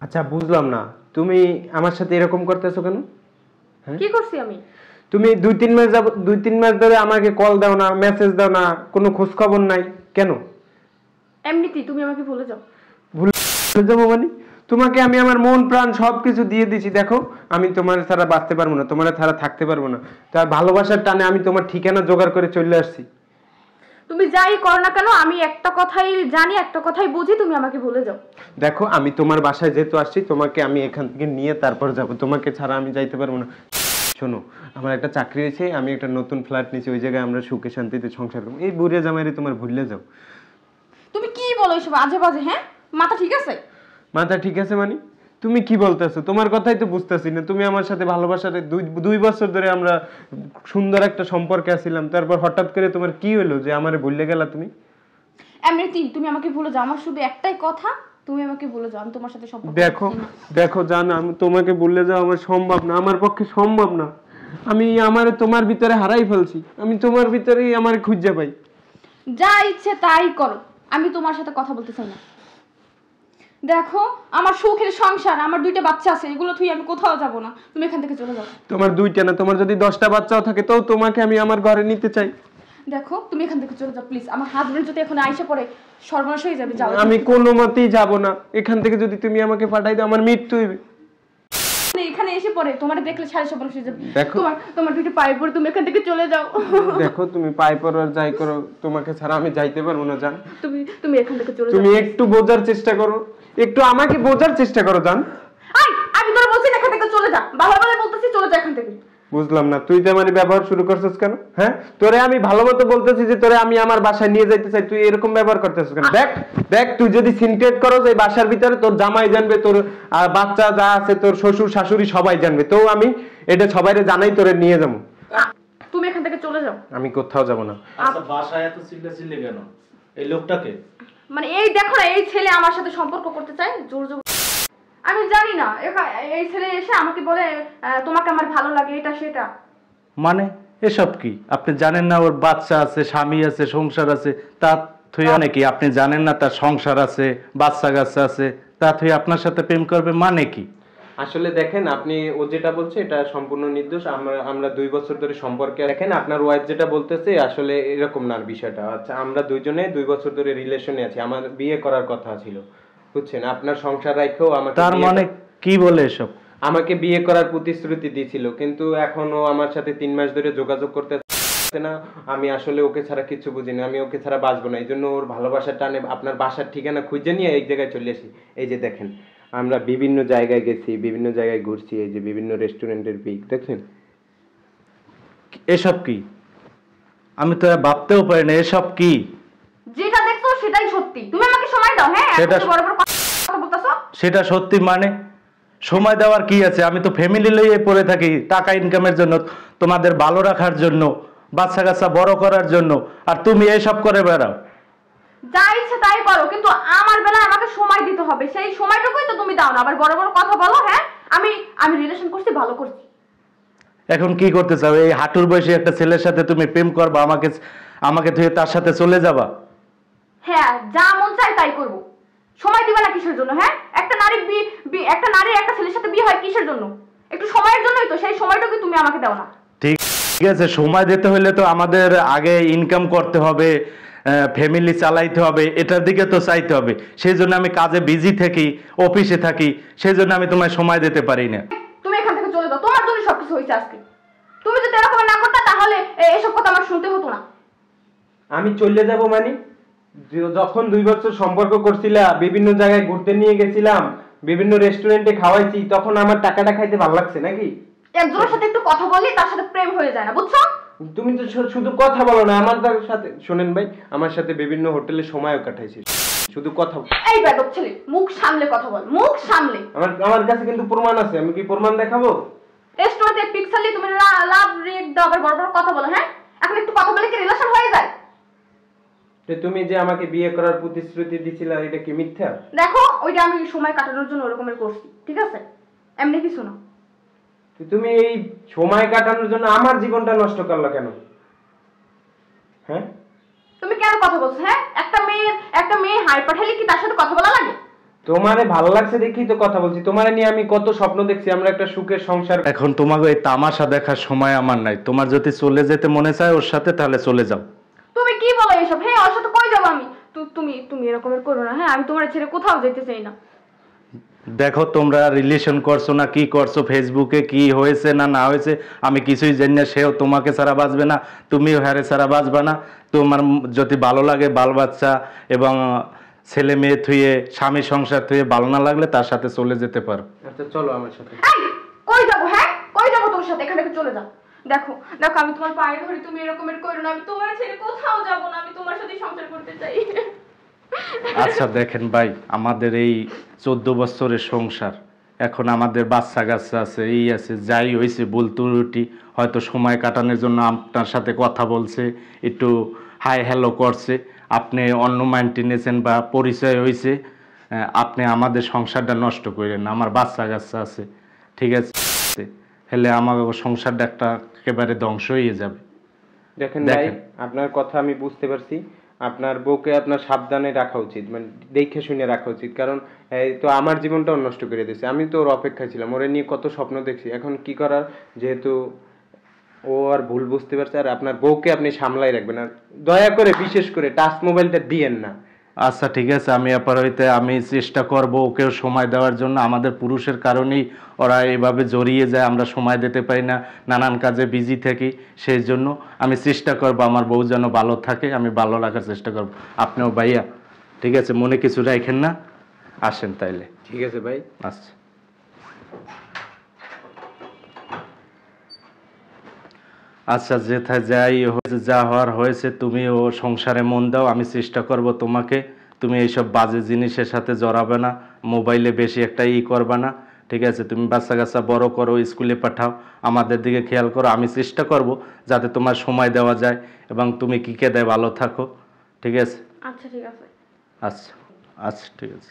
আচ্ছা বুঝলাম না, তুমি আমার সাথে এরকম করতেছো কেন? হ্যাঁ, কি করছি আমি? তুমি 2-3 মাস যাব, 2-3 মাস ধরে আমাকে কল দাও না, মেসেজ দাও না, কোনো খোঁজ খবর নাই কেন? এমনিতেই তুমি আমাকে ভুলে যাও। ভুলে যাবো মানে? তোমাকে আমি আমার মন প্রাণ সবকিছু দিয়ে দিছি। দেখো, আমি তোমার ছাড়া বাঁচতে পারবো না, তোমার ছাড়া থাকতে পারবো না। তার ভালোবাসার টানে আমি তোমার ঠিকানা জোগাড় করে চলে আসছি। তুমি যাই করো না কেন, আমি একটা কথাই জানি, একটা কথাই বুঝি, তুমি আমাকে ভুলে যাও। দেখো, আমি তোমার বাসায় যেহেতু আসছি, তোমাকে আমি এখান থেকে নিয়ে তারপর যাব। তোমাকে ছাড়া আমি যাইতে পারবো না। শোনো, আমার একটা চাকরি হয়েছে, আমি একটা নতুন ফ্ল্যাট নিয়েছি, ওই জায়গায় আমরা সুখে শান্তিতে সংসার করবো। এই বুড়ে জামাইরে তোমার ভুলে যাও। তুমি কি বলো এসব আজে বাজে? হ্যাঁ, মাথা ঠিক আছে? মাথা ঠিক আছে মানে? তুমি কি বলতেছো? তোমার কথাই তো বুঝতেছি না। তুমি আমার সাথে ভালোবাসার দুই বছর ধরে আমরা সুন্দর একটা সম্পর্কে আছিলাম, তারপর হঠাৎ করে তোমার কি হলো যে আমারে ভুলে গেলা তুমি? এমনিতেই তুমি আমাকে ভুলে যাও। আমার শুধু একটাই কথা, তুমি আমাকে ভুলে যাও। আমি তোমার সাথে সম্পর্ক দেখো রাখছি না। দেখো জান, আমি তোমাকে ভুলে যাওয়া আমার সম্ভব না, আমার পক্ষে সম্ভব না। আমি আমারে তোমার ভিতরে হারাই ফেলছি, আমি তোমার ভিতরেই আমার খুঁজে পাই। যা ইচ্ছে তাই করো, আমি তোমার সাথে কথা বলতে চাই না। দেখো, আমার সুখের সংসার, আমার 2টা বাচ্চা আছে, এগুলো তুই আমি কোথাও যাব না। তুমি এখান থেকে চলে যাও। তোমার 2টা না, তোমার যদি 10টা বাচ্চাও থাকে তো তোমাকে আমি আমার ঘরে নিতে চাই। দেখো, তুমি এখান থেকে চলে যাও প্লিজ। আমার হাজবেন্ড যদি এখন আইসা পড়ে, সর্বনাশ হয়ে যাবে। যাও। আমি কোনো মতেই যাব না এখান থেকে। যদি তুমি আমাকে পাঠাই দাও, আমার মৃত্যু হইবে। এখানে এসে পড়ে তোমার দেখলে সাড়ে সর্বনাশ হয়ে যাবে। দেখো, তোমার 2টা পায়ে পড়ে তুমি এখান থেকে চলে যাও। দেখো, তুমি পায়ে পড়ো আর যাই করো, তোমাকে ছাড়া আমি যাইতে পারবো না জান। তুমি এখান থেকে চলে যাও। তুমি একটু বোঝার চেষ্টা করো, একটু আমাকে বোঝার চেষ্টা করো জান। আমি তোর বলছি এখান থেকে চলে যা, ভালোভাবে বলতেছি চলে যা এখান থেকে। বুঝলাম না, তুই তো আমার ব্যবহার শুরু করছিস কেন? হ্যাঁ, তোরে আমি ভালো মতো বলতেছি যে তোরে আমি আমার বাসায় নিয়ে যাইতে চাই, তুই এরকম ব্যবহার করতেছিস কেন? দেখ দেখ, তুই যদি সিনক্রেট করো এই বাসার ভিতরে, তোর জামাই জানবে, তোর বাচ্চা যা আছে, তোর শ্বশুর শাশুড়ি সবাই জানবে, তো আমি এটা সবাইরে জানাই তোরে নিয়ে যাবো। তুমি এখান থেকে চলে যাও। আমি কোথাও যাব না। আচ্ছা, বাসায় এত চিল্লাচিল্লি কেন? এই লোকটাকে? মানে এই দেখো না, এই ছেলে আমার সাথে সম্পর্ক করতে চায় জোর জোর। আমি জানি না, এই ছেলে এসে আমাকে বলে তোমাকে আমার ভালো লাগে, এটা সেটা। মানে এসব কি? আপনি জানেন না ওর বাচ্চা আছে, স্বামী আছে, সংসার আছে? তা থুই নাকি আপনি জানেন না তার সংসার আছে, বাচ্চা কাচ্চা আছে? তা থুই আপনার সাথে প্রেম করবে মানে কি? আসলে দেখেন, আপনি ও যেটা বলছে এটা সম্পূর্ণ নির্দোষ। আমরা 2 বছর ধরে সম্পর্কে। দেখেন, আপনার ওয়াইফ যেটা বলতেছে আসলে এরকম না বিষয়টা। আচ্ছা, আমরা দুইজনে 2 বছর ধরে রিলেশনে আছি, আমার বিয়ে করার কথা ছিল, বুঝছেন? আপনার সংসার রাখেও আমাকে তার মানে কি বলে এসব? আমাকে বিয়ে করার প্রতিশ্রুতি দিয়েছিল, কিন্তু এখনো আমার সাথে 3 মাস ধরে যোগাযোগ করতে না। আমি আসলে ওকে ছাড়া কিছু বুঝি না, আমি ওকে ছাড়া বাঁচবো না। এই জন্য ওর ভালোবাসার টানে আপনার বাসার ঠিকানা খুঁজে নিয়ে এই জায়গায় চলে আসি। এই যে দেখেন, আমরা বিভিন্ন জায়গায় গেছি, বিভিন্ন জায়গায় ঘুরছি, এই যে বিভিন্ন রেস্টুরেন্টের পিক দেখছেন। এসব কি? আমি তো ভাবতেও পারি না এসব কি। যেটা দেখছো সেটাই সত্যি। তুমি আমাকে সময় দাও। হ্যাঁ, সেটা বড় বড় কথা বলতাছো। সেটা সত্যি মানে? সময় দেওয়ার কি আছে? আমি তো ফ্যামিলি লইয়ে পড়ে থাকি, টাকা ইনকামের জন্য, তোমাদের ভালো রাখার জন্য, বাচ্চা কাচ্চা বড় করার জন্য, আর তুমি এইসব করে বেড়াও। যা ইচ্ছে তাই করো, কিন্তু আমার বেলায় আমাকে সময় দিতে হবে। সেই সময়টুকুই তো তুমি দাও না, আবার বড় বড় কথা বলো। হ্যাঁ, আমি রিলেশন করছি, ভালো করছি। এখন কি করতে চাও? এই হাঁটুর বয়সী একটা ছেলের সাথে তুমি প্রেম করবা? আমাকে ধুয়ে তার সাথে চলে যাবা? হ্যাঁ, যা মন চায় তাই করব। সময় দিবে না কিসের জন্য? হ্যাঁ, একটা নারীর একটা ছেলের সাথে বিয়ে হয় কিসের জন্য? একটু সময়ের জন্যই তো। সেই সময়টুকু তুমি আমাকে দাও না। ঠিক আছে, সময় দিতে হলে তো আমাদের আগে ইনকাম করতে হবে, ফ্যামিলি চালাইতে হবে, এটার দিকে তো চাইতে হবে। সেই জন্য আমি কাজে বিজি থাকি, অফিসে থাকি, সেই জন্য আমি তোমায় সময় দিতে পারি না। তুমি এখান থেকে চলে যাও, তোমার জন্য সবকিছু হয়েছে আজকে। তুমি যদি এরকম না করতে তাহলে এসব কথা আমার শুনতে হতো না। আমি চলে যাব মানে? যখন 2 বছর সম্পর্ক করছিলা, বিভিন্ন জায়গায় ঘুরতে নিয়ে গেছিলাম, বিভিন্ন রেস্টুরেন্টে খাওয়াইছি, তখন আমার টাকাটা খাইতে ভালো লাগছে নাকি? একজনের সাথে একটু কথা বললি তার সাথে প্রেম হয়ে যায় না, বুঝছো? তুমি তো শুধু কথা বলো না, আমার সাথে শোনেন ভাই, আমার সাথে বিভিন্ন হোটেলে সময়ও কাটাইছি, শুধু কথা। এই বেদব ছেলে, মুখ সামলে কথা বল, মুখ সামলে। আমার কাছে কিন্তু প্রমাণ আছে, আমি কি প্রমাণ দেখাবো? রেস্টুরেন্টে পিক্সেলে তুমি লাভ রেক দাও, আবার বড় বড় কথা বলো। হ্যাঁ, এখন একটু কথা বলে কি রিলেশন হয়ে যায়? তুমি যে আমাকে বিয়ে করার প্রতিশ্রুতি দিছিলে, এটা কি মিথ্যা? দেখো, ওইটা আমি সময় কাটানোর জন্য ওরকমের করছি, ঠিক আছে? এমনি কিছু না। তুমি এই সময় কাটানোর জন্য আমার জীবনটা নষ্ট করলা কেন? হ্যাঁ, তুমি কেন কথা বলছো? হ্যাঁ, একটা মেয়ে হাই পাঠালে কি তার সাথে কথা বলা লাগে? তোমারে ভালো লাগছে দেখেই তো কথা বলছি। তোমারে নিয়ে আমি কত স্বপ্ন দেখছি, আমরা একটা সুখের সংসার। এখন তোমাকে এই তামাশা দেখার সময় আমার নাই। তোমার যদি চলে যেতে মনে চায় ওর সাথে, তাহলে চলে যাও। তুমি কি বলো এসব? হ্যাঁ, ওর সাথে কই যাবো আমি? তুমি তুমি এরকমের করো না। হ্যাঁ, আমি তোমার ছেড়ে কোথাও যেতে চাই না। দেখো তোমরা রিলেশন করছো না কি করছো, ফেসবুকে কি হয়েছে না না হয়েছে আমি কিছুই জানি না। সেও তোমাকে ছাড়া বাঁচবে না, তুমিও হ্যারে ছাড়া বাঁচবে না। তোমার যদি ভালো লাগে, বাল বাচ্চা এবং ছেলে মেয়ে থুয়ে, স্বামী সংসার থুয়ে ভালো না লাগলে তার সাথে চলে যেতে পারো। আচ্ছা চলো আমার সাথে। এই, কই যাবো? হ্যাঁ, কই যাবো তোর সাথে? এখান থেকে চলে যাও। দেখো দেখো, আমি তোমার পায়ে ধরি, তুমি এরকমের করো না। আমি তোমার ছেড়ে কোথাও যাব না। আমি তোমার সাথে সংসার করতে চাই। আচ্ছা দেখেন ভাই, আমাদের এই 14 বছরের সংসার, এখন আমাদের বাচ্চা কাচ্চা আছে, এই আছে, যাই হয়েছে ভুল ত্রুটি, হয়তো সময় কাটানোর জন্য আপনার সাথে কথা বলছে, একটু হাই হ্যালো করছে, আপনি অন্য মাইন্ডে নিয়েছেন বা পরিচয় হয়েছে, আপনি আমাদের সংসারটা নষ্ট করেন না। আমার বাচ্চা কাচ্চা আছে, ঠিক আছে, হলে আমার সংসারটা একেবারে ধ্বংস হয়ে যাবে। দেখেন ভাই, আপনার কথা আমি বুঝতে পারছি। আপনার বউকে আপনার সাবধানে রাখা উচিত, মানে দেখে শুনে রাখা উচিত। কারণ এই তো আমার জীবনটাও নষ্ট করে দিয়েছে। আমি তো ওর অপেক্ষায় ছিলাম, ওরে নিয়ে কত স্বপ্ন দেখছি। এখন কি করার, যেহেতু ও আর ভুল বুঝতে পারছে। আর আপনার বউকে আপনি সামলাই রাখবেন, আর দয়া করে বিশেষ করে টাচ মোবাইলটা দিয়েন না। আচ্ছা ঠিক আছে, আমি এরপর হইতে আমি চেষ্টা করব ওকেও সময় দেওয়ার জন্য। আমাদের পুরুষের কারণেই ওরা এইভাবে জড়িয়ে যায়, আমরা সময় দিতে পারি না, নানান কাজে বিজি থাকি। সেই জন্য আমি চেষ্টা করব আমার বউ যেন ভালো থাকে, আমি ভালো রাখার চেষ্টা করব। আপনিও ভাইয়া ঠিক আছে, মনে কিছু রাখেন না, আসেন তাইলে। ঠিক আছে ভাই। আচ্ছা আচ্ছা, যেথায় যাই হয়েছে, যা হওয়ার হয়েছে, তুমি ও সংসারে মন দাও। আমি চেষ্টা করব তোমাকে, তুমি এইসব বাজে জিনিসের সাথে জড়াবে না, মোবাইলে বেশি একটা করবে না, ঠিক আছে? তুমি বাচ্চা কাচ্চা বড় করো, স্কুলে পাঠাও, আমাদের দিকে খেয়াল করো। আমি চেষ্টা করব যাতে তোমার সময় দেওয়া যায় এবং তুমি কি কে দেয় ভালো থাকো, ঠিক আছে? আচ্ছা ঠিক আছে। আচ্ছা আচ্ছা ঠিক আছে।